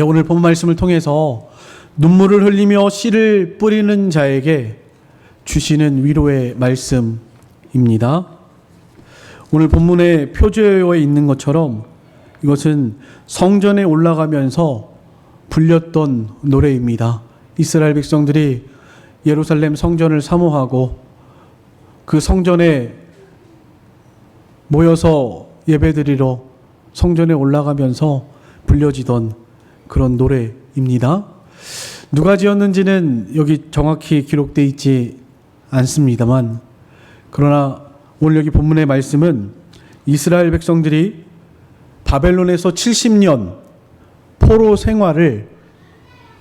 오늘 본 말씀을 통해서 눈물을 흘리며 씨를 뿌리는 자에게 주시는 위로의 말씀입니다. 오늘 본문에 표제되어 있는 것처럼 이것은 성전에 올라가면서 불렸던 노래입니다. 이스라엘 백성들이 예루살렘 성전을 사모하고 그 성전에 모여서 예배드리러 성전에 올라가면서 불려지던 그런 노래입니다. 누가 지었는지는 여기 정확히 기록되어 있지 않습니다만, 그러나 오늘 여기 본문의 말씀은 이스라엘 백성들이 바벨론에서 70년 포로 생활을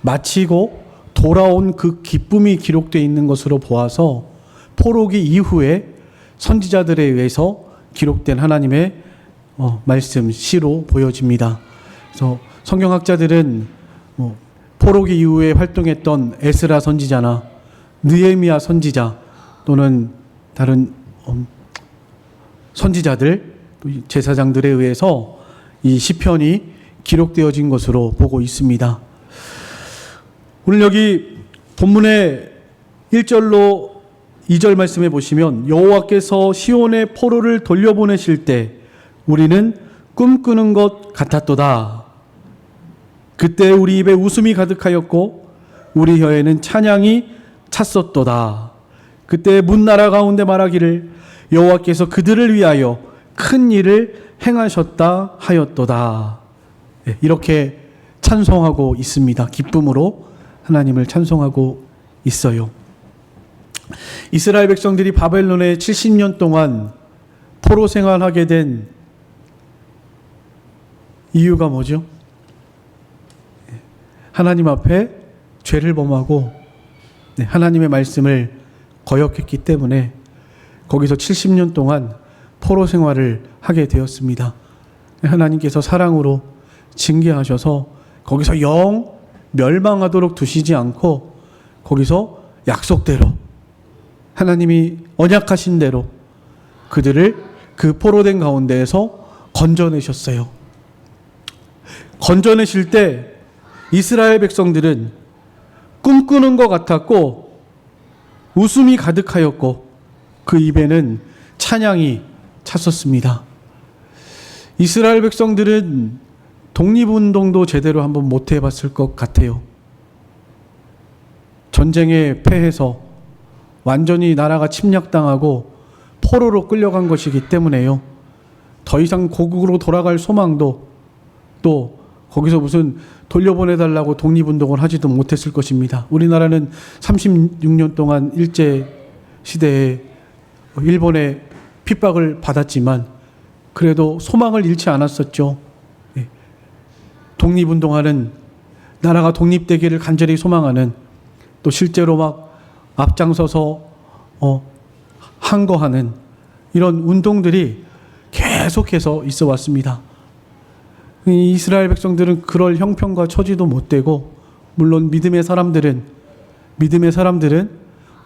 마치고 돌아온 그 기쁨이 기록되어 있는 것으로 보아서 포로기 이후에 선지자들에 의해서 기록된 하나님의 말씀, 시로 보여집니다. 그래서 성경학자들은 포로기 이후에 활동했던 에스라 선지자나 느헤미야 선지자 또는 다른 선지자들, 제사장들에 의해서 이 시편이 기록되어진 것으로 보고 있습니다. 오늘 여기 본문의 1절로 2절 말씀해 보시면 여호와께서 시온의 포로를 돌려보내실 때 우리는 꿈꾸는 것 같았도다. 그때 우리 입에 웃음이 가득하였고 우리 혀에는 찬양이 찼었도다. 그때 문나라 가운데 말하기를 여호와께서 그들을 위하여 큰 일을 행하셨다 하였도다. 이렇게 찬송하고 있습니다. 기쁨으로 하나님을 찬송하고 있어요. 이스라엘 백성들이 바벨론에 70년 동안 포로 생활하게 된 이유가 뭐죠? 하나님 앞에 죄를 범하고 하나님의 말씀을 거역했기 때문에 거기서 70년 동안 포로 생활을 하게 되었습니다. 하나님께서 사랑으로 징계하셔서 거기서 영 멸망하도록 두시지 않고 거기서 약속대로 하나님이 언약하신 대로 그들을 그 포로된 가운데에서 건져내셨어요. 건져내실 때 이스라엘 백성들은 꿈꾸는 것 같았고 웃음이 가득하였고 그 입에는 찬양이 찼었습니다. 이스라엘 백성들은 독립운동도 제대로 한번 못 해봤을 것 같아요. 전쟁에 패해서 완전히 나라가 침략당하고 포로로 끌려간 것이기 때문에요. 더 이상 고국으로 돌아갈 소망도 또 거기서 무슨 돌려보내달라고 독립운동을 하지도 못했을 것입니다. 우리나라는 36년 동안 일제시대에 일본의 핍박을 받았지만 그래도 소망을 잃지 않았었죠. 독립운동하는, 나라가 독립되기를 간절히 소망하는, 또 실제로 막 앞장서서 항거하는 이런 운동들이 계속해서 있어 왔습니다. 이스라엘 백성들은 그럴 형편과 처지도 못 되고, 물론 믿음의 사람들은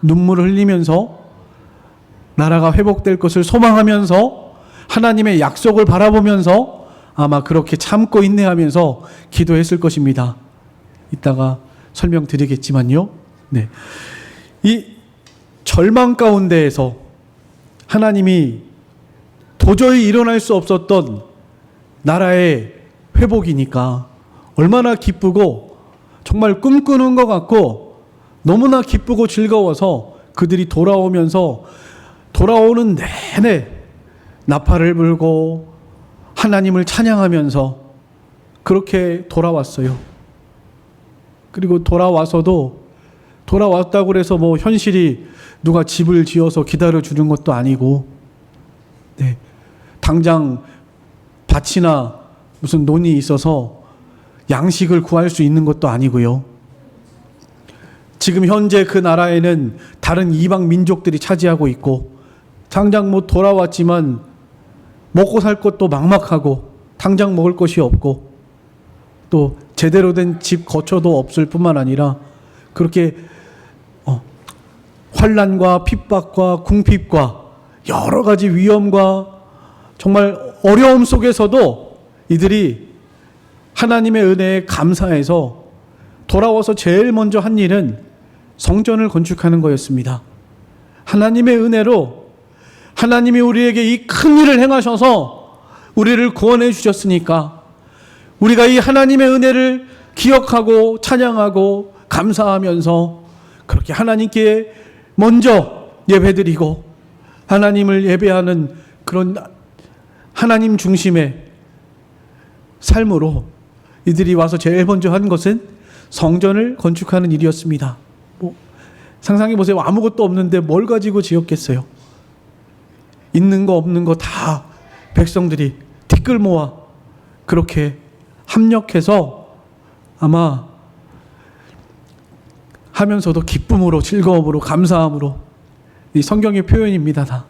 눈물을 흘리면서 나라가 회복될 것을 소망하면서 하나님의 약속을 바라보면서 아마 그렇게 참고 인내하면서 기도했을 것입니다. 이따가 설명드리겠지만요. 이 절망 가운데에서 하나님이 도저히 일어날 수 없었던 나라의 회복이니까 얼마나 기쁘고 정말 꿈꾸는 것 같고 너무나 기쁘고 즐거워서 그들이 돌아오면서 돌아오는 내내 나팔을 불고 하나님을 찬양하면서 그렇게 돌아왔어요. 그리고 돌아왔다고 해서 뭐 현실이 누가 집을 지어서 기다려주는 것도 아니고, 당장 밭이나 무슨 논이 있어서 양식을 구할 수 있는 것도 아니고요. 지금 현재 그 나라에는 다른 이방 민족들이 차지하고 있고, 당장 뭐 돌아왔지만 먹고 살 것도 막막하고 당장 먹을 것이 없고 또 제대로 된 집 거처도 없을 뿐만 아니라 그렇게 환난과 핍박과 궁핍과 여러 가지 위험과 정말 어려움 속에서도 이들이 하나님의 은혜에 감사해서 돌아와서 제일 먼저 한 일은 성전을 건축하는 거였습니다. 하나님의 은혜로 하나님이 우리에게 이 큰 일을 행하셔서 우리를 구원해 주셨으니까 우리가 이 하나님의 은혜를 기억하고 찬양하고 감사하면서 그렇게 하나님께 먼저 예배드리고 하나님을 예배하는 그런 하나님 중심의 삶으로 이들이 와서 제일 먼저 한 것은 성전을 건축하는 일이었습니다. 상상해 보세요. 아무것도 없는데 뭘 가지고 지었겠어요? 있는 거 없는 거 다 백성들이 티끌 모아 그렇게 합력해서 아마 하면서도 기쁨으로 즐거움으로 감사함으로 이 성경의 표현입니다. 다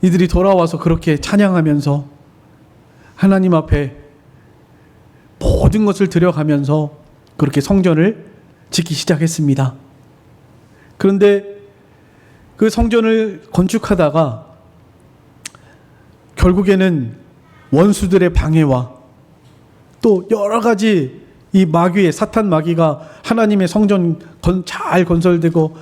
이들이 돌아와서 그렇게 찬양하면서 하나님 앞에 모든 것을 드려가면서 그렇게 성전을 짓기 시작했습니다. 그런데 그 성전을 건축하다가 결국에는 원수들의 방해와 또 여러 가지 이 마귀의 사탄 마귀가 하나님의 성전 잘 건설되고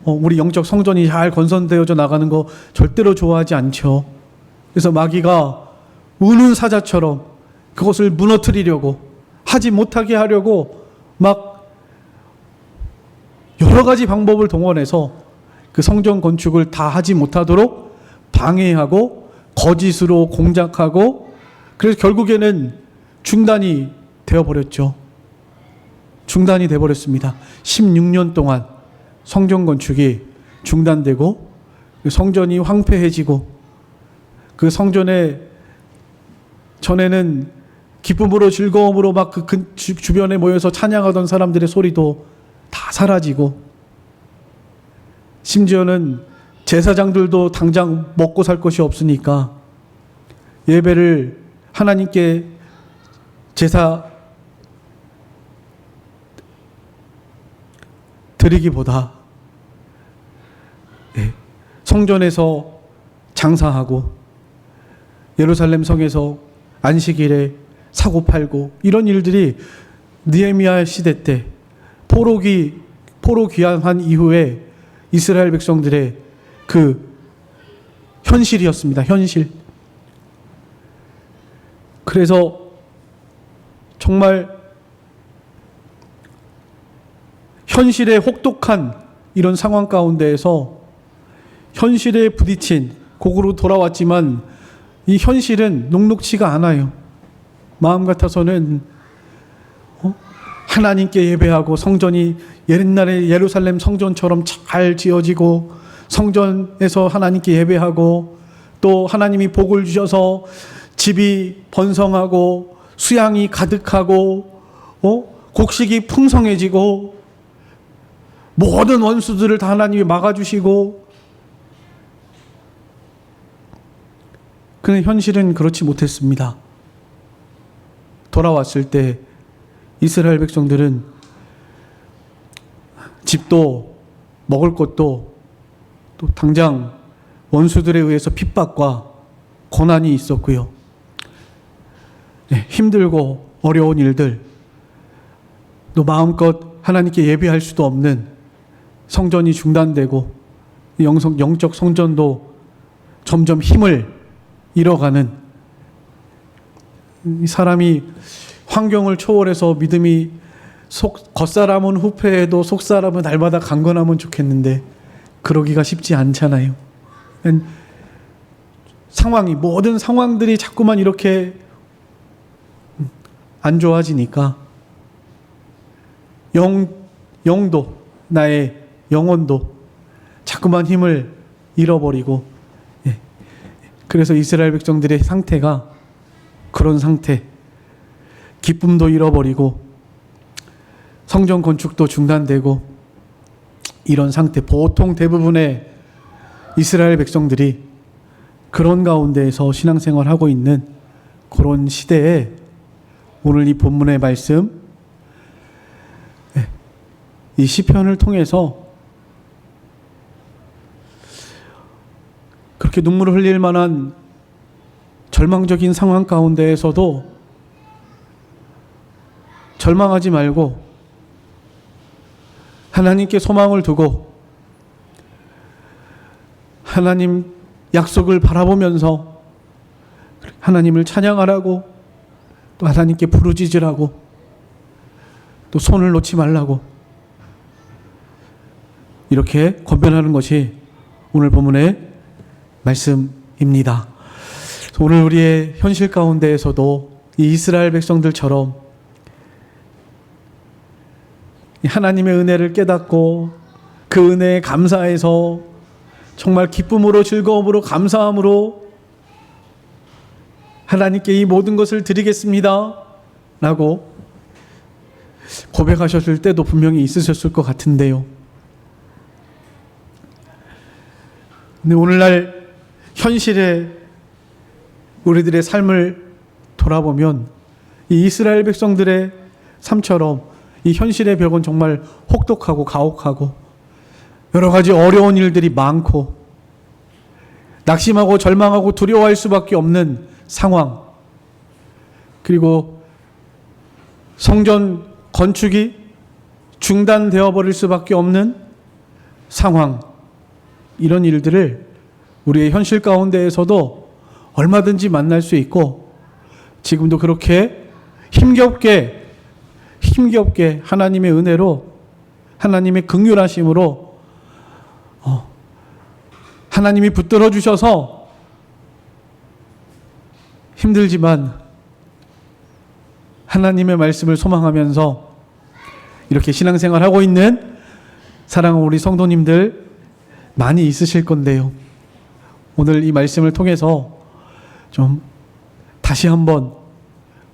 우리 영적 성전이 잘 건설되어져 나가는 거 절대로 좋아하지 않죠. 그래서 마귀가 우는 사자처럼 그것을 무너뜨리려고 하지 못하게 하려고 막 여러 가지 방법을 동원해서 그 성전 건축을 다 하지 못하도록 방해하고 거짓으로 공작하고 그래서 결국에는 중단이 되어버렸죠. 중단이 되어버렸습니다. 16년 동안 성전 건축이 중단되고 성전이 황폐해지고 그 성전에 전에는 기쁨으로 즐거움으로 막 그 주변에 모여서 찬양하던 사람들의 소리도 다 사라지고 심지어는 제사장들도 당장 먹고 살 것이 없으니까 예배를 하나님께 제사 드리기보다 성전에서 장사하고 예루살렘 성에서 안식일에 사고 팔고 이런 일들이 느헤미야 시대 때 포로 귀환한 이후에 이스라엘 백성들의 그 현실이었습니다. 현실. 그래서 정말 현실에 혹독한 이런 상황 가운데에서 현실에 부딪힌 곡으로 돌아왔지만 이 현실은 녹록치가 않아요. 마음 같아서는 하나님께 예배하고 성전이 옛날에 예루살렘 성전처럼 잘 지어지고 성전에서 하나님께 예배하고 또 하나님이 복을 주셔서 집이 번성하고 수양이 가득하고 곡식이 풍성해지고 모든 원수들을 다 하나님이 막아주시고 그런데 현실은 그렇지 못했습니다. 돌아왔을 때 이스라엘 백성들은 집도 먹을 것도 또 당장 원수들에 의해서 핍박과 고난이 있었고요. 힘들고 어려운 일들 또 마음껏 하나님께 예배할 수도 없는 성전이 중단되고 영적 성전도 점점 힘을 잃어가는 사람이 환경을 초월해서 믿음이 겉사람은 후패해도 속사람은 날마다 강건하면 좋겠는데 그러기가 쉽지 않잖아요. 상황이 모든 상황들이 자꾸만 이렇게 안 좋아지니까 영도 나의 영혼도 자꾸만 힘을 잃어버리고 그래서 이스라엘 백성들의 상태가 그런 상태 기쁨도 잃어버리고 성전 건축도 중단되고 이런 상태 보통 대부분의 이스라엘 백성들이 그런 가운데에서 신앙생활하고 있는 그런 시대에 오늘 이 본문의 말씀 이 시편을 통해서 그렇게 눈물을 흘릴 만한 절망적인 상황 가운데에서도 절망하지 말고 하나님께 소망을 두고 하나님 약속을 바라보면서 하나님을 찬양하라고, 또 하나님께 부르짖으라고, 또 손을 놓지 말라고 이렇게 권면하는 것이 오늘 본문의 말씀입니다. 오늘 우리의 현실 가운데에서도 이 이스라엘 백성들처럼 하나님의 은혜를 깨닫고 그 은혜에 감사해서 정말 기쁨으로, 즐거움으로, 감사함으로 하나님께 이 모든 것을 드리겠습니다 라고 고백하셨을 때도 분명히 있으셨을 것 같은데요. 근데 오늘날 현실에 우리들의 삶을 돌아보면 이 이스라엘 백성들의 삶처럼 이 현실의 벽은 정말 혹독하고 가혹하고 여러 가지 어려운 일들이 많고 낙심하고 절망하고 두려워할 수밖에 없는 상황, 그리고 성전 건축이 중단되어 버릴 수밖에 없는 상황, 이런 일들을 우리의 현실 가운데에서도 얼마든지 만날 수 있고 지금도 그렇게 힘겹게 하나님의 은혜로, 하나님의 긍휼하심으로 하나님이 붙들어 주셔서 힘들지만 하나님의 말씀을 소망하면서 이렇게 신앙생활하고 있는 사랑하는 우리 성도님들 많이 있으실 건데요. 오늘 이 말씀을 통해서 좀 다시 한번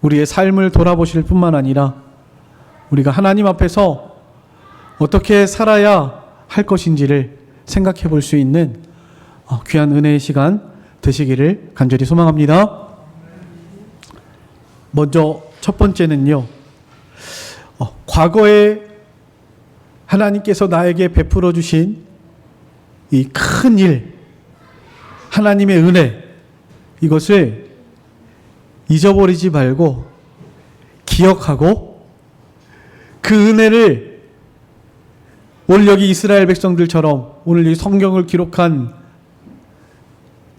우리의 삶을 돌아보실 뿐만 아니라 우리가 하나님 앞에서 어떻게 살아야 할 것인지를 생각해 볼 수 있는 귀한 은혜의 시간 되시기를 간절히 소망합니다. 먼저 첫 번째는요, 과거에 하나님께서 나에게 베풀어 주신 이 큰 일, 하나님의 은혜, 이것을 잊어버리지 말고 기억하고 그 은혜를 오늘 여기 이스라엘 백성들처럼, 오늘 이 성경을 기록한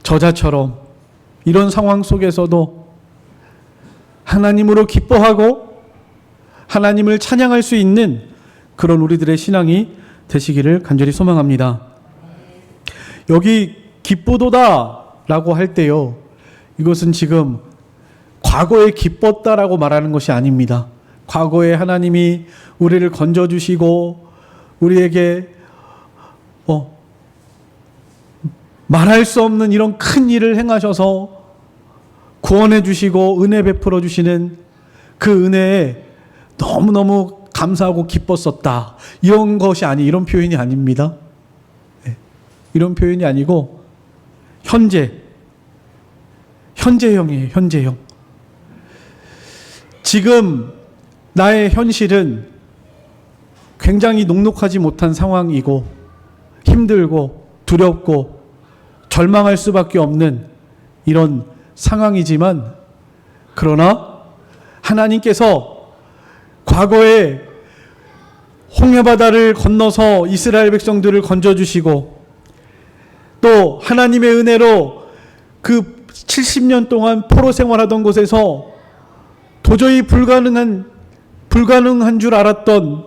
저자처럼 이런 상황 속에서도 하나님으로 기뻐하고 하나님을 찬양할 수 있는 그런 우리들의 신앙이 되시기를 간절히 소망합니다. 여기 기쁘도다 라고 할 때요, 이것은 지금 과거에 기뻤다라고 말하는 것이 아닙니다. 과거에 하나님이 우리를 건져주시고 우리에게 말할 수 없는 이런 큰 일을 행하셔서 구원해 주시고 은혜 베풀어 주시는 그 은혜에 너무너무 감사하고 기뻤었다, 이런 것이 이런 표현이 아닙니다. 이런 표현이 아니고 현재형이에요. 현재형. 지금 나의 현실은 굉장히 녹록하지 못한 상황이고 힘들고 두렵고 절망할 수밖에 없는 이런 상황이지만, 그러나 하나님께서 과거에 홍해바다를 건너서 이스라엘 백성들을 건져주시고 또 하나님의 은혜로 그 70년 동안 포로 생활하던 곳에서 도저히 불가능한 줄 알았던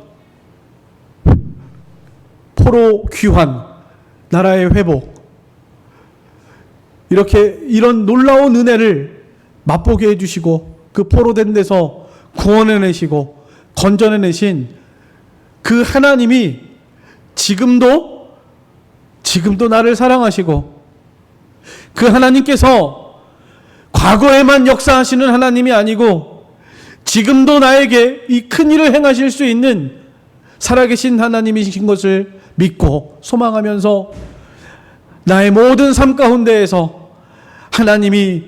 포로 귀환, 나라의 회복, 이런 놀라운 은혜를 맛보게 해주시고 그 포로된 데서 구원해내시고 건져내신 그 하나님이 지금도 나를 사랑하시고, 그 하나님께서 과거에만 역사하시는 하나님이 아니고 지금도 나에게 이 큰 일을 행하실 수 있는 살아계신 하나님이신 것을 믿고 소망하면서 나의 모든 삶 가운데에서 하나님이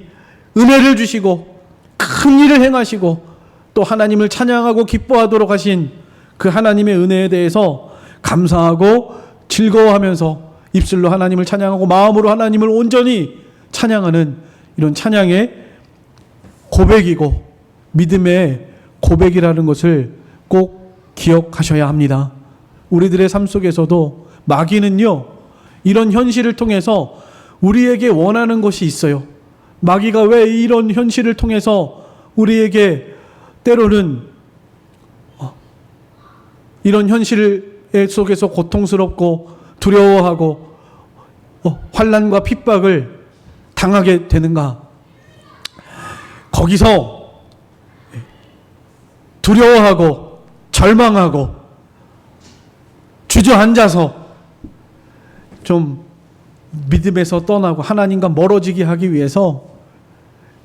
은혜를 주시고 큰 일을 행하시고 또 하나님을 찬양하고 기뻐하도록 하신 그 하나님의 은혜에 대해서 감사하고 즐거워하면서 입술로 하나님을 찬양하고 마음으로 하나님을 온전히 찬양하는 이런 찬양의 고백이고 믿음의 고백이라는 것을 꼭 기억하셔야 합니다. 우리들의 삶 속에서도 마귀는요, 이런 현실을 통해서 우리에게 원하는 것이 있어요. 마귀가 왜 이런 현실을 통해서 우리에게 때로는 이런 현실 속에서 고통스럽고 두려워하고 환난과 핍박을 당하게 되는가? 거기서 두려워하고 절망하고 주저앉아서 좀 믿음에서 떠나고 하나님과 멀어지게 하기 위해서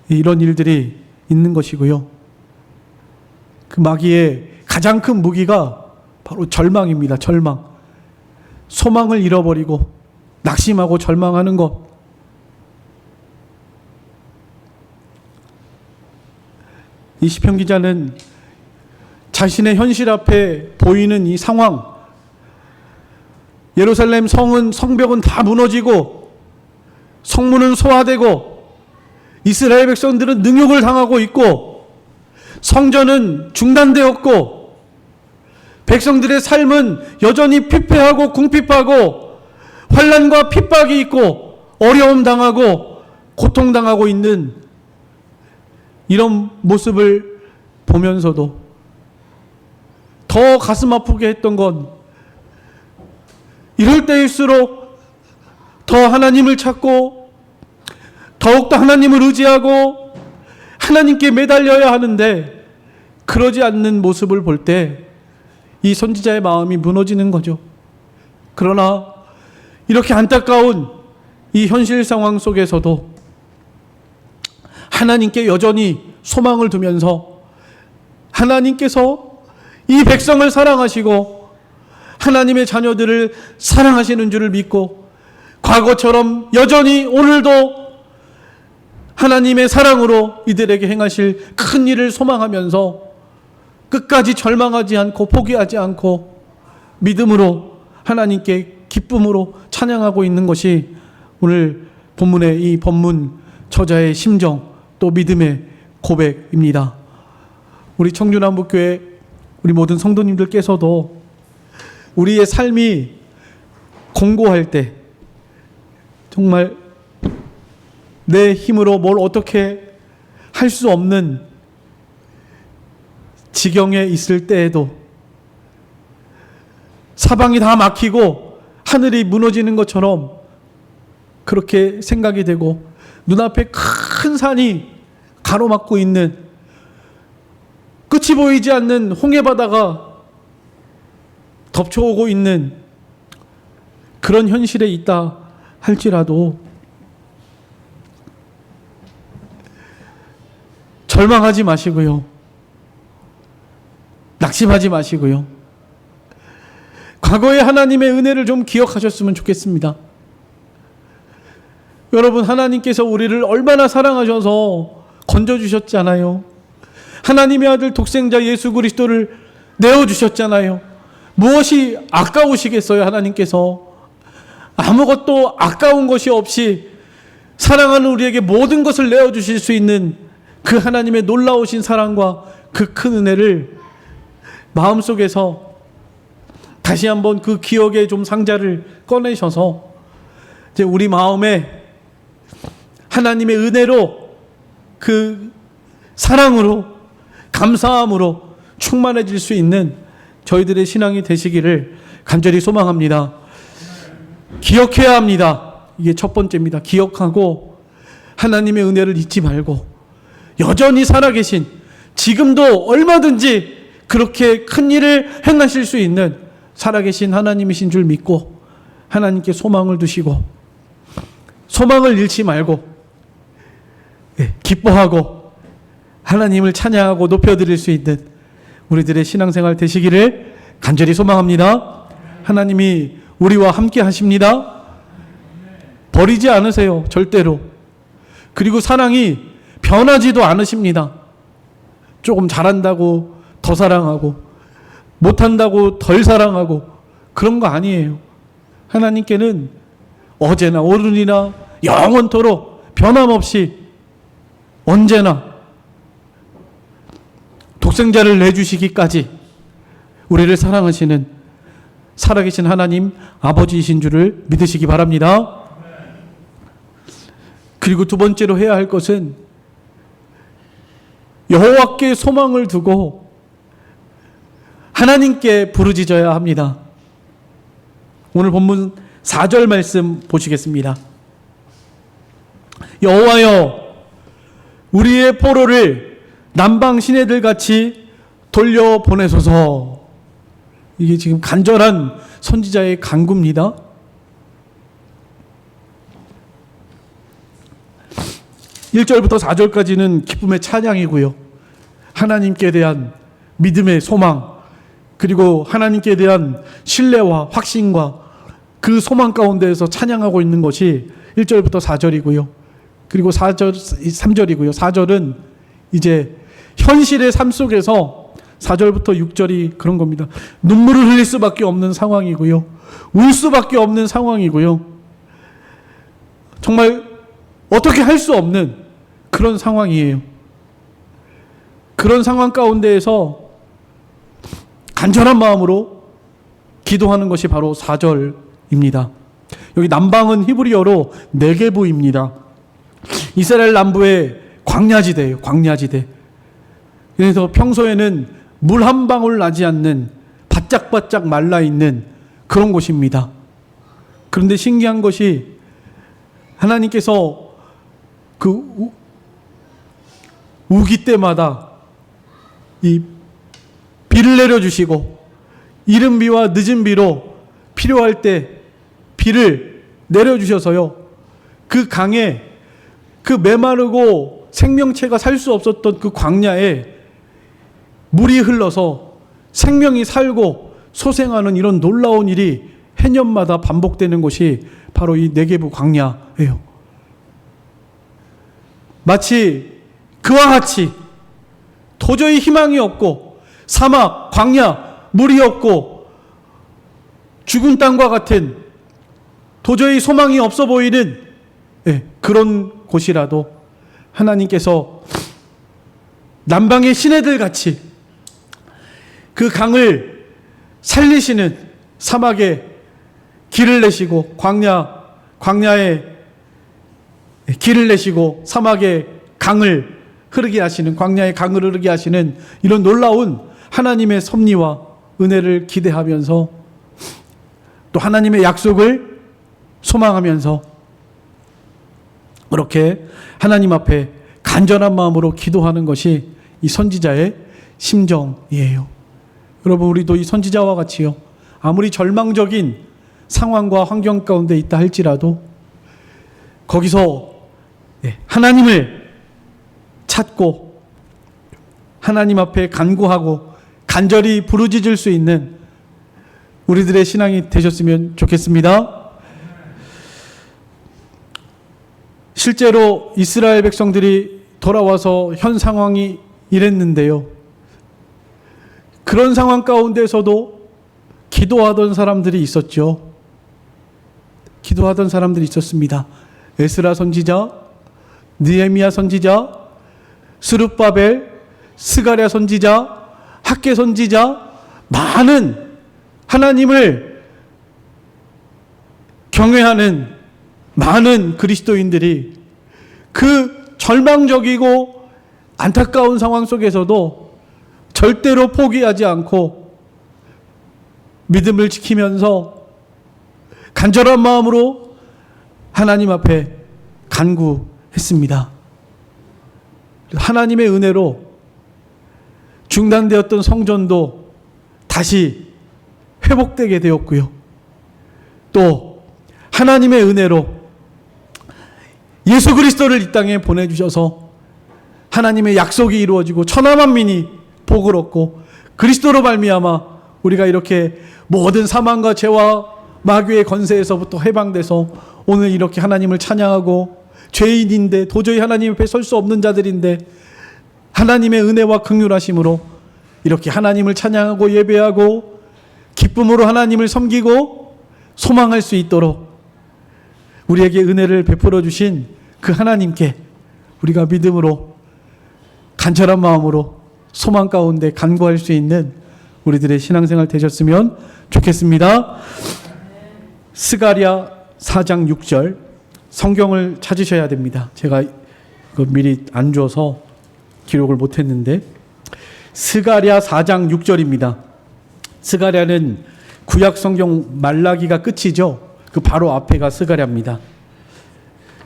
이런 일들이 있는 것이고요. 그 마귀의 가장 큰 무기가 바로 절망입니다. 절망. 소망을 잃어버리고 낙심하고 절망하는 것. 이 시편 기자는 자신의 현실 앞에 보이는 이 상황, 예루살렘 성벽은 다 무너지고 성문은 소화되고 이스라엘 백성들은 능욕을 당하고 있고 성전은 중단되었고 백성들의 삶은 여전히 피폐하고 궁핍하고 환난과 핍박이 있고 어려움 당하고 고통당하고 있는 이런 모습을 보면서도 더 가슴 아프게 했던 건 이럴 때일수록 더 하나님을 찾고 더욱더 하나님을 의지하고 하나님께 매달려야 하는데 그러지 않는 모습을 볼 때 이 선지자의 마음이 무너지는 거죠. 그러나 이렇게 안타까운 이 현실 상황 속에서도 하나님께 여전히 소망을 두면서 하나님께서 이 백성을 사랑하시고 하나님의 자녀들을 사랑하시는 줄을 믿고 과거처럼 여전히 오늘도 하나님의 사랑으로 이들에게 행하실 큰 일을 소망하면서 끝까지 절망하지 않고 포기하지 않고 믿음으로 하나님께 기쁨으로 찬양하고 있는 것이 오늘 본문의 이 본문 저자의 심정 또 믿음의 고백입니다. 우리 청주남북교회 우리 모든 성도님들께서도 우리의 삶이 공고할 때 정말 내 힘으로 뭘 어떻게 할 수 없는 지경에 있을 때에도 사방이 다 막히고 하늘이 무너지는 것처럼 그렇게 생각이 되고 눈앞에 큰 산이 가로막고 있는 끝이 보이지 않는 홍해바다가 덮쳐오고 있는 그런 현실에 있다 할지라도 절망하지 마시고요. 낙심하지 마시고요. 과거의 하나님의 은혜를 좀 기억하셨으면 좋겠습니다. 여러분, 하나님께서 우리를 얼마나 사랑하셔서 건져주셨잖아요. 하나님의 아들 독생자 예수 그리스도를 내어주셨잖아요. 무엇이 아까우시겠어요? 하나님께서 아무것도 아까운 것이 없이 사랑하는 우리에게 모든 것을 내어주실 수 있는 그 하나님의 놀라우신 사랑과 그 큰 은혜를 마음속에서 다시 한번 그 기억의 좀 상자를 꺼내셔서 이제 우리 마음에 하나님의 은혜로 그 사랑으로 감사함으로 충만해질 수 있는 저희들의 신앙이 되시기를 간절히 소망합니다. 기억해야 합니다. 이게 첫 번째입니다. 기억하고 하나님의 은혜를 잊지 말고 여전히 살아계신 지금도 얼마든지 그렇게 큰 일을 행하실 수 있는 살아계신 하나님이신 줄 믿고 하나님께 소망을 두시고 소망을 잃지 말고 기뻐하고 하나님을 찬양하고 높여드릴 수 있는 우리들의 신앙생활 되시기를 간절히 소망합니다. 하나님이 우리와 함께 하십니다. 버리지 않으세요. 절대로. 그리고 사랑이 변하지도 않으십니다. 조금 잘한다고 더 사랑하고 못한다고 덜 사랑하고 그런 거 아니에요. 하나님께는 어제나 오늘이나 영원토록 변함없이 언제나 독생자를 내주시기까지 우리를 사랑하시는 살아계신 하나님 아버지이신 줄을 믿으시기 바랍니다. 그리고 두 번째로 해야 할 것은 여호와께 소망을 두고 하나님께 부르짖어야 합니다. 오늘 본문 4절 말씀 보시겠습니다. 여호와여, 우리의 포로를 남방 시내들 같이 돌려보내소서. 이게 지금 간절한 선지자의 간구입니다. 1절부터 4절까지는 기쁨의 찬양이고요. 하나님께 대한 믿음의 소망, 그리고 하나님께 대한 신뢰와 확신과 그 소망 가운데에서 찬양하고 있는 것이 1절부터 4절이고요. 그리고 3절이고요. 4절은 이제 현실의 삶 속에서 4절부터 6절이 그런 겁니다. 눈물을 흘릴 수밖에 없는 상황이고요. 울 수밖에 없는 상황이고요. 정말 어떻게 할 수 없는 그런 상황이에요. 그런 상황 가운데에서 간절한 마음으로 기도하는 것이 바로 4절입니다. 여기 남방은 히브리어로 네게부입니다. 이스라엘 남부의 광야지대예요. 광야지대. 그래서 평소에는 물 한 방울 나지 않는 바짝바짝 말라있는 그런 곳입니다. 그런데 신기한 것이 하나님께서 그 우기 때마다 이 비를 내려주시고 이른 비와 늦은 비로 필요할 때 비를 내려주셔서요. 그 강에 그 메마르고 생명체가 살 수 없었던 그 광야에 물이 흘러서 생명이 살고 소생하는 이런 놀라운 일이 해년마다 반복되는 곳이 바로 이 네게부 광야예요. 마치 그와 같이 도저히 희망이 없고 사막, 광야, 물이 없고 죽은 땅과 같은 도저히 소망이 없어 보이는 그런 곳이라도 하나님께서 남방의 시내들 같이 그 강을 살리시는 사막에 길을 내시고 광야에 길을 내시고 사막에 강을 흐르게 하시는, 광야에 강을 흐르게 하시는 이런 놀라운 하나님의 섭리와 은혜를 기대하면서 또 하나님의 약속을 소망하면서 그렇게 하나님 앞에 간절한 마음으로 기도하는 것이 이 선지자의 심정이에요. 여러분, 우리도 이 선지자와 같이요, 아무리 절망적인 상황과 환경 가운데 있다 할지라도 거기서 하나님을 찾고 하나님 앞에 간구하고 간절히 부르짖을 수 있는 우리들의 신앙이 되셨으면 좋겠습니다. 실제로 이스라엘 백성들이 돌아와서 현 상황이 이랬는데요. 그런 상황 가운데서도 기도하던 사람들이 있었죠. 기도하던 사람들이 있었습니다. 에스라 선지자, 느헤미야 선지자, 스룹바벨, 스가랴 선지자, 학개 선지자, 많은 하나님을 경외하는 많은 그리스도인들이 그 절망적이고 안타까운 상황 속에서도 절대로 포기하지 않고 믿음을 지키면서 간절한 마음으로 하나님 앞에 간구했습니다. 하나님의 은혜로 중단되었던 성전도 다시 회복되게 되었고요. 또 하나님의 은혜로 예수 그리스도를 이 땅에 보내주셔서 하나님의 약속이 이루어지고 천하만민이 복을 얻고 그리스도로 말미암아 우리가 이렇게 모든 사망과 죄와 마귀의 권세에서부터 해방돼서 오늘 이렇게 하나님을 찬양하고 죄인인데 도저히 하나님 앞에 설 수 없는 자들인데 하나님의 은혜와 긍휼하심으로 이렇게 하나님을 찬양하고 예배하고 기쁨으로 하나님을 섬기고 소망할 수 있도록 우리에게 은혜를 베풀어 주신 그 하나님께 우리가 믿음으로 간절한 마음으로 소망 가운데 간구할 수 있는 우리들의 신앙생활 되셨으면 좋겠습니다. 스가랴 4장 6절 성경을 찾으셔야 됩니다. 제가 미리 안 줘서 기록을 못했는데 스가랴 4장 6절입니다. 스가랴는 구약 성경 말라기가 끝이죠. 그 바로 앞에가 스가랴입니다.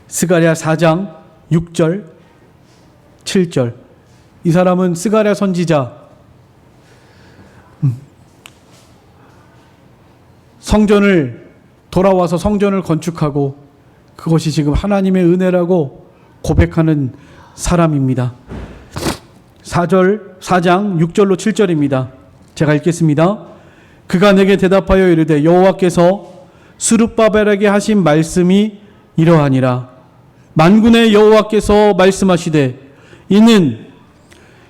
스가랴 4장 6절 7절. 이 사람은 스가랴 선지자, 성전을 돌아와서 성전을 건축하고 그것이 지금 하나님의 은혜라고 고백하는 사람입니다. 4장 6절로 7절입니다. 제가 읽겠습니다. 그가 내게 대답하여 이르되 여호와께서 스룹바벨에게 하신 말씀이 이러하니라. 만군의 여호와께서 말씀하시되 이는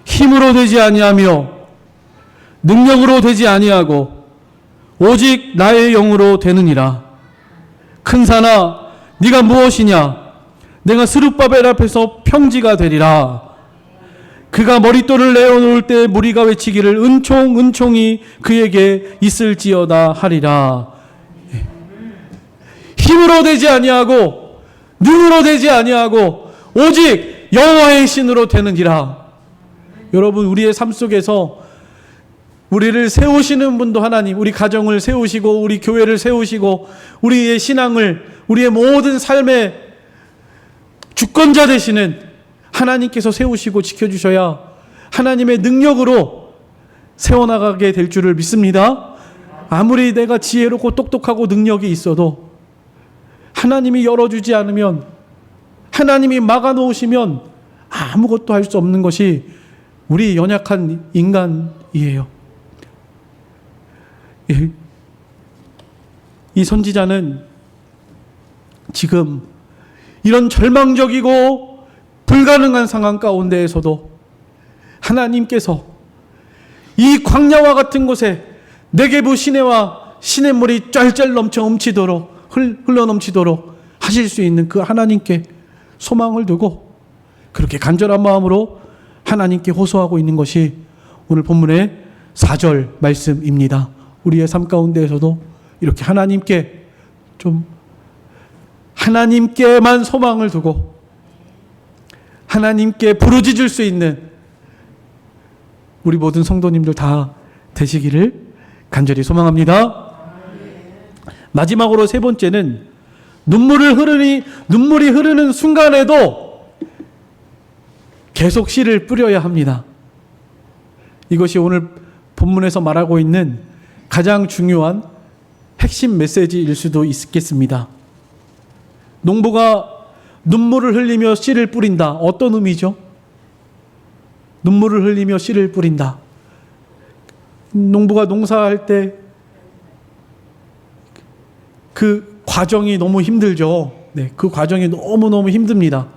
힘으로 되지 아니하며 능력으로 되지 아니하고 오직 나의 영으로 되느니라. 큰 산아 네가 무엇이냐? 내가 스룹바벨 앞에서 평지가 되리라. 그가 머릿돌을 내어놓을 때 무리가 외치기를 은총 은총이 그에게 있을지어다 하리라. 힘으로 되지 아니하고 능으로 되지 아니하고 오직 여호와의 신으로 되느니라. 여러분, 우리의 삶 속에서 우리를 세우시는 분도 하나님, 우리 가정을 세우시고 우리 교회를 세우시고 우리의 신앙을, 우리의 모든 삶의 주권자 되시는 하나님께서 세우시고 지켜주셔야 하나님의 능력으로 세워나가게 될 줄을 믿습니다. 아무리 내가 지혜롭고 똑똑하고 능력이 있어도 하나님이 열어주지 않으면, 하나님이 막아놓으시면 아무것도 할 수 없는 것이 우리 연약한 인간이에요. 이 선지자는 지금 이런 절망적이고 불가능한 상황 가운데에서도 하나님께서 이 광야와 같은 곳에 네게부 시내와 시냇물이 쩔쩔 넘쳐 흘러 넘치도록 하실 수 있는 그 하나님께 소망을 두고 그렇게 간절한 마음으로 하나님께 호소하고 있는 것이 오늘 본문의 4절 말씀입니다. 우리의 삶 가운데에서도 이렇게 하나님께만 소망을 두고 하나님께 부르짖을 수 있는 우리 모든 성도님들 다 되시기를 간절히 소망합니다. 마지막으로 세 번째는 눈물이 흐르는 순간에도 계속 씨를 뿌려야 합니다. 이것이 오늘 본문에서 말하고 있는 가장 중요한 핵심 메시지일 수도 있겠습니다. 농부가 눈물을 흘리며 씨를 뿌린다. 어떤 의미죠? 눈물을 흘리며 씨를 뿌린다. 농부가 농사할 때 그 과정이 너무 힘들죠. 네, 그 과정이 너무너무 힘듭니다.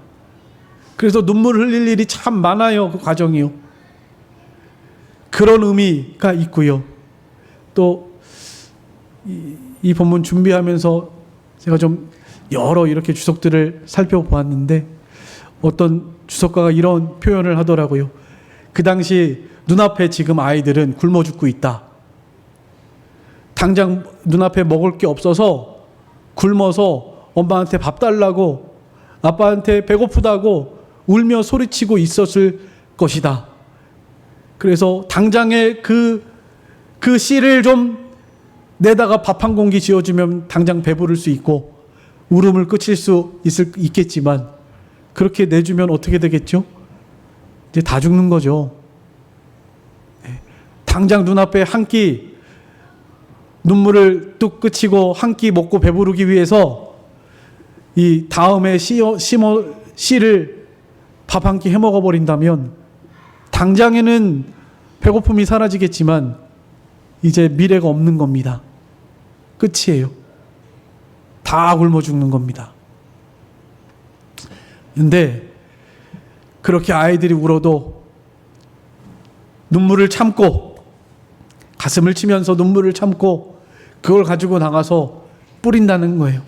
그래서 눈물을 흘릴 일이 참 많아요. 그 과정이요. 그런 의미가 있고요. 또 이 본문 준비하면서 제가 좀 여러 이렇게 주석들을 살펴보았는데 어떤 주석가가 이런 표현을 하더라고요. 그 당시 눈앞에 지금 아이들은 굶어 죽고 있다. 당장 눈앞에 먹을 게 없어서 굶어서 엄마한테 밥 달라고 아빠한테 배고프다고 울며 소리치고 있었을 것이다. 그래서 당장에 그 씨를 좀 내다가 밥 한 공기 지어주면 당장 배부를 수 있고 울음을 그칠 수 있겠지만 그렇게 내주면 어떻게 되겠죠? 이제 다 죽는 거죠. 당장 눈앞에 한 끼 눈물을 뚝 그치고 한 끼 먹고 배부르기 위해서 이 다음에 씨를 밥 한 끼 해먹어 버린다면 당장에는 배고픔이 사라지겠지만 이제 미래가 없는 겁니다. 끝이에요. 다 굶어 죽는 겁니다. 근데 그렇게 아이들이 울어도 눈물을 참고 가슴을 치면서 눈물을 참고 그걸 가지고 나가서 뿌린다는 거예요.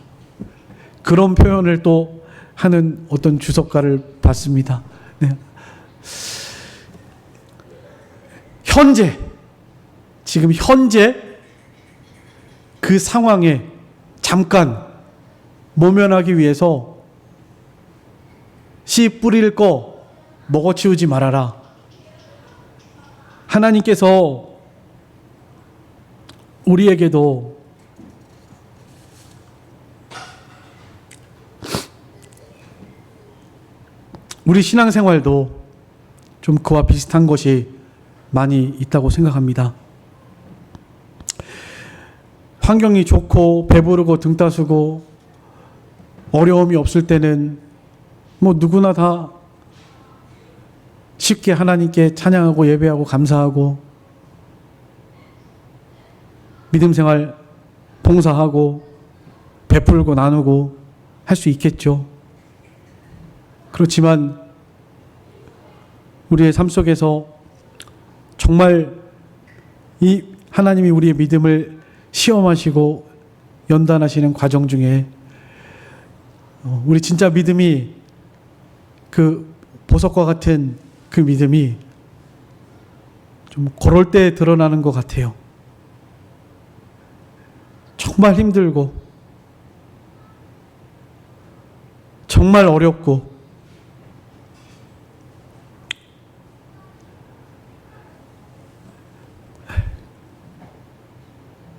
그런 표현을 또 하는 어떤 주석가를 봤습니다. 네. 지금 현재 그 상황에 잠깐 모면하기 위해서 씨 뿌릴 거 먹어치우지 말아라. 하나님께서 우리에게도 우리 신앙생활도 좀 그와 비슷한 것이 많이 있다고 생각합니다. 환경이 좋고 배부르고 등 따스고 어려움이 없을 때는 뭐 누구나 다 쉽게 하나님께 찬양하고 예배하고 감사하고 믿음 생활 봉사하고 베풀고 나누고 할 수 있겠죠. 그렇지만 우리의 삶 속에서 정말 이 하나님이 우리의 믿음을 시험하시고 연단하시는 과정 중에 우리 진짜 믿음이 그 보석과 같은 그 믿음이 좀 그럴 때 드러나는 것 같아요. 정말 힘들고 정말 어렵고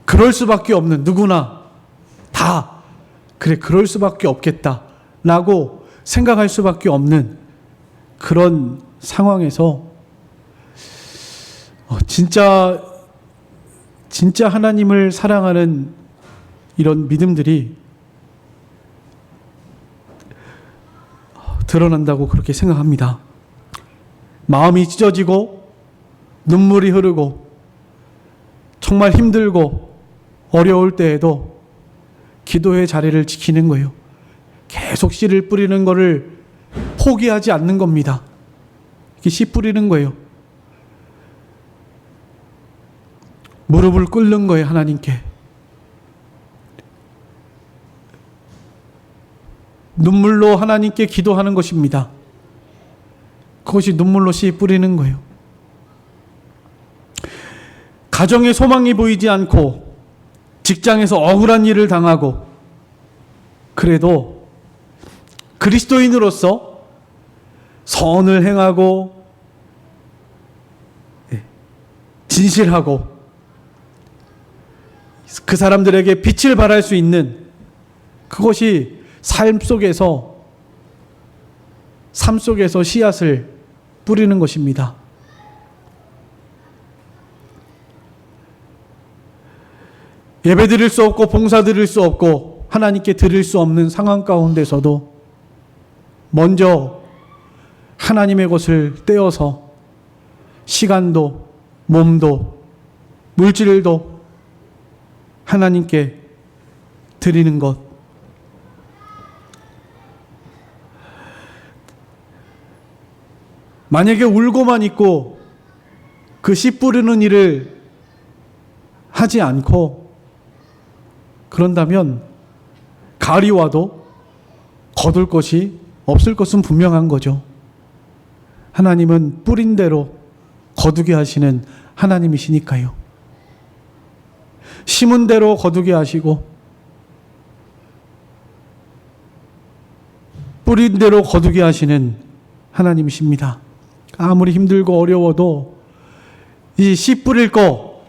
그럴 수밖에 없는, 누구나 다 그래 그럴 수밖에 없겠다라고 생각할 수밖에 없는 그런 상황에서 진짜 하나님을 사랑하는 이런 믿음들이 드러난다고 그렇게 생각합니다. 마음이 찢어지고 눈물이 흐르고 정말 힘들고 어려울 때에도 기도의 자리를 지키는 거예요. 계속 씨를 뿌리는 거를 포기하지 않는 겁니다. 이렇게 씨 뿌리는 거예요. 무릎을 꿇는 거예요, 하나님께. 눈물로 하나님께 기도하는 것입니다. 그것이 눈물로 씨 뿌리는 거예요. 가정에 소망이 보이지 않고 직장에서 억울한 일을 당하고 그래도 그리스도인으로서 선을 행하고 진실하고 그 사람들에게 빛을 발할 수 있는 그것이 삶 속에서 씨앗을 뿌리는 것입니다. 예배 드릴 수 없고 봉사 드릴 수 없고 하나님께 드릴 수 없는 상황 가운데서도 먼저 하나님의 것을 떼어서 시간도 몸도 물질도 하나님께 드리는 것. 만약에 울고만 있고 그 씨 뿌리는 일을 하지 않고 그런다면 가을이 와도 거둘 것이 없을 것은 분명한 거죠. 하나님은 뿌린 대로 거두게 하시는 하나님이시니까요. 심은 대로 거두게 하시고 뿌린 대로 거두게 하시는 하나님이십니다. 아무리 힘들고 어려워도 이 씨 뿌릴 거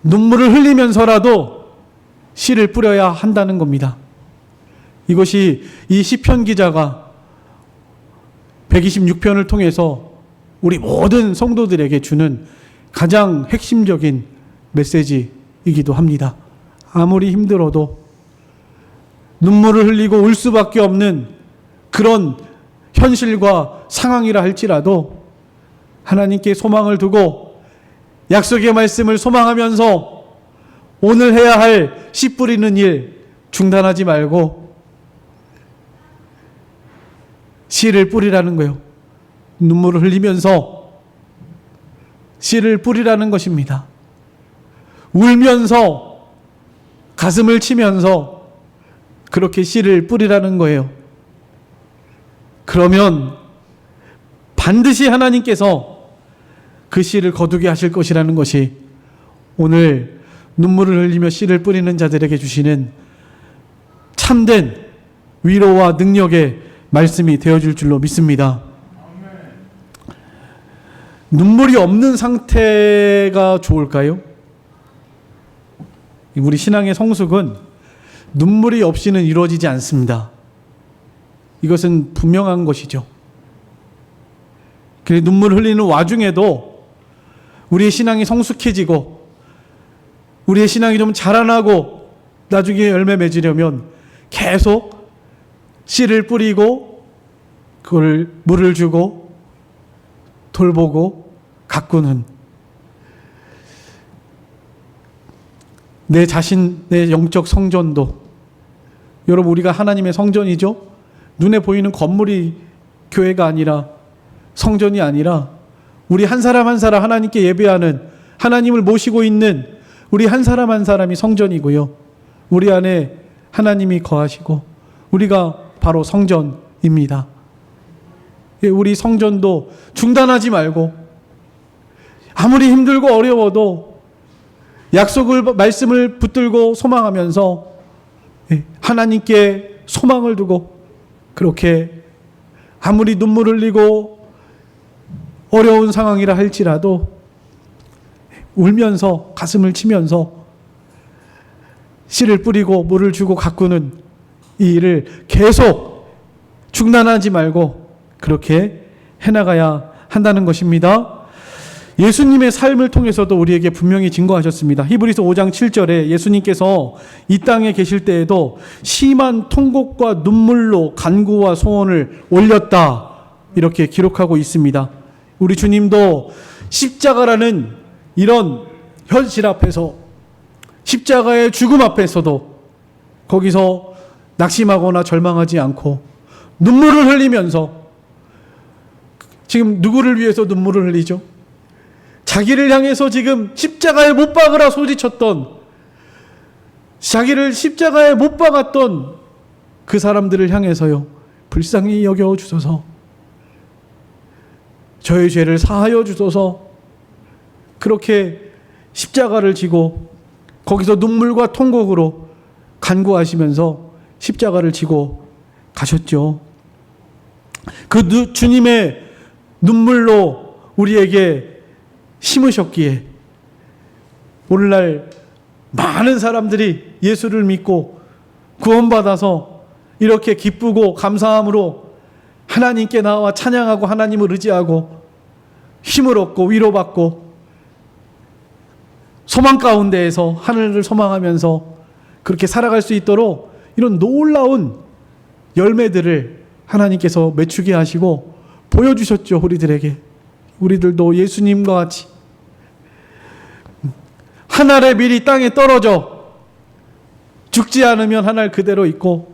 눈물을 흘리면서라도 씨를 뿌려야 한다는 겁니다. 이것이 이 시편 기자가 126편을 통해서 우리 모든 성도들에게 주는 가장 핵심적인 메시지이기도 합니다. 아무리 힘들어도 눈물을 흘리고 울 수밖에 없는 그런 현실과 상황이라 할지라도 하나님께 소망을 두고 약속의 말씀을 소망하면서 오늘 해야 할 씨 뿌리는 일 중단하지 말고 씨를 뿌리라는 거예요. 눈물을 흘리면서 씨를 뿌리라는 것입니다. 울면서 가슴을 치면서 그렇게 씨를 뿌리라는 거예요. 그러면 반드시 하나님께서 그 씨를 거두게 하실 것이라는 것이 오늘 눈물을 흘리며 씨를 뿌리는 자들에게 주시는 참된 위로와 능력의 말씀이 되어줄 줄로 믿습니다. 눈물이 없는 상태가 좋을까요? 우리 신앙의 성숙은 눈물이 없이는 이루어지지 않습니다. 이것은 분명한 것이죠. 그래 눈물 흘리는 와중에도 우리의 신앙이 성숙해지고 우리의 신앙이 좀 자라나고 나중에 열매 맺으려면 계속 씨를 뿌리고 그걸 물을 주고 돌보고 가꾸는 내 자신의 영적 성전도, 여러분 우리가 하나님의 성전이죠. 눈에 보이는 건물이 교회가 아니라 성전이 아니라 우리 한 사람 한 사람 하나님께 예배하는, 하나님을 모시고 있는 우리 한 사람 한 사람이 성전이고요. 우리 안에 하나님이 거하시고 우리가 바로 성전입니다. 우리 성전도 중단하지 말고 아무리 힘들고 어려워도 약속을, 말씀을 붙들고 소망하면서 하나님께 소망을 두고 그렇게 아무리 눈물 흘리고 어려운 상황이라 할지라도 울면서 가슴을 치면서 씨를 뿌리고 물을 주고 가꾸는 이 일을 계속 중단하지 말고 그렇게 해나가야 한다는 것입니다. 예수님의 삶을 통해서도 우리에게 분명히 증거하셨습니다. 히브리서 5장 7절에 예수님께서 이 땅에 계실 때에도 심한 통곡과 눈물로 간구와 소원을 올렸다, 이렇게 기록하고 있습니다. 우리 주님도 십자가라는 이런 현실 앞에서, 십자가의 죽음 앞에서도 거기서 낙심하거나 절망하지 않고 눈물을 흘리면서, 지금 누구를 위해서 눈물을 흘리죠? 자기를 향해서 지금 십자가에 못 박으라 소리쳤던, 자기를 십자가에 못 박았던 그 사람들을 향해서요, 불쌍히 여겨 주소서, 저의 죄를 사하여 주소서, 그렇게 십자가를 지고 거기서 눈물과 통곡으로 간구하시면서 십자가를 지고 가셨죠. 그 주님의 눈물로 우리에게 심으셨기에 오늘날 많은 사람들이 예수를 믿고 구원받아서 이렇게 기쁘고 감사함으로 하나님께 나와 찬양하고 하나님을 의지하고 힘을 얻고 위로받고 소망 가운데에서 하늘을 소망하면서 그렇게 살아갈 수 있도록 이런 놀라운 열매들을 하나님께서 맺추게 하시고 보여주셨죠. 우리들에게. 우리들도 예수님과 같이 한 알의 밀이 땅에 떨어져 죽지 않으면 한 알 그대로 있고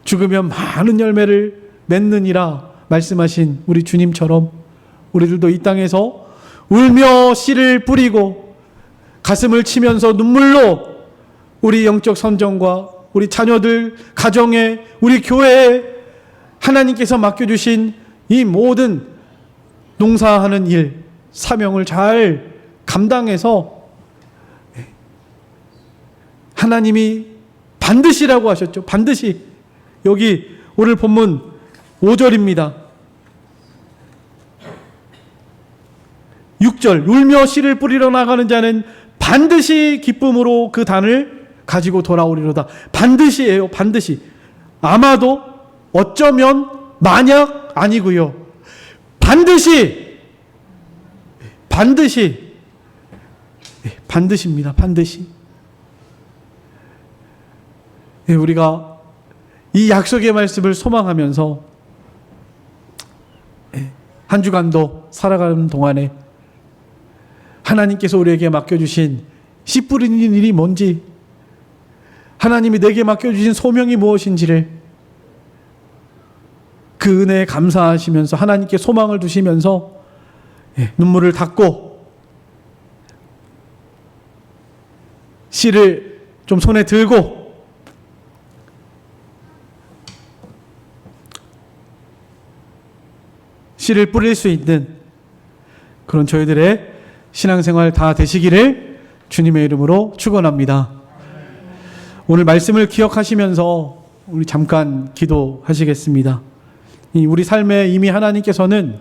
죽으면 많은 열매를 맺느니라 말씀하신 우리 주님처럼 우리들도 이 땅에서 울며 씨를 뿌리고 가슴을 치면서 눈물로 우리 영적 선정과 우리 자녀들, 가정에, 우리 교회에 하나님께서 맡겨주신 이 모든 농사하는 일, 사명을 잘 감당해서 하나님이 반드시라고 하셨죠. 반드시. 여기 오늘 본문 5절입니다. 6절, 울며 씨를 뿌리러 나가는 자는 반드시 기쁨으로 그 단을 가지고 돌아오리로다. 반드시예요. 반드시. 아마도, 어쩌면, 만약 아니고요. 반드시, 반드시, 반드시입니다. 반드시. 우리가 이 약속의 말씀을 소망하면서 한 주간도 살아가는 동안에 하나님께서 우리에게 맡겨주신 씨 뿌리는 일이 뭔지, 하나님이 내게 맡겨주신 소명이 무엇인지를 그 은혜에 감사하시면서 하나님께 소망을 두시면서 눈물을 닦고 씨를 좀 손에 들고 씨를 뿌릴 수 있는 그런 저희들의 신앙생활 다 되시기를 주님의 이름으로 축원합니다. 오늘 말씀을 기억하시면서 우리 잠깐 기도하시겠습니다. 우리 삶에 이미 하나님께서는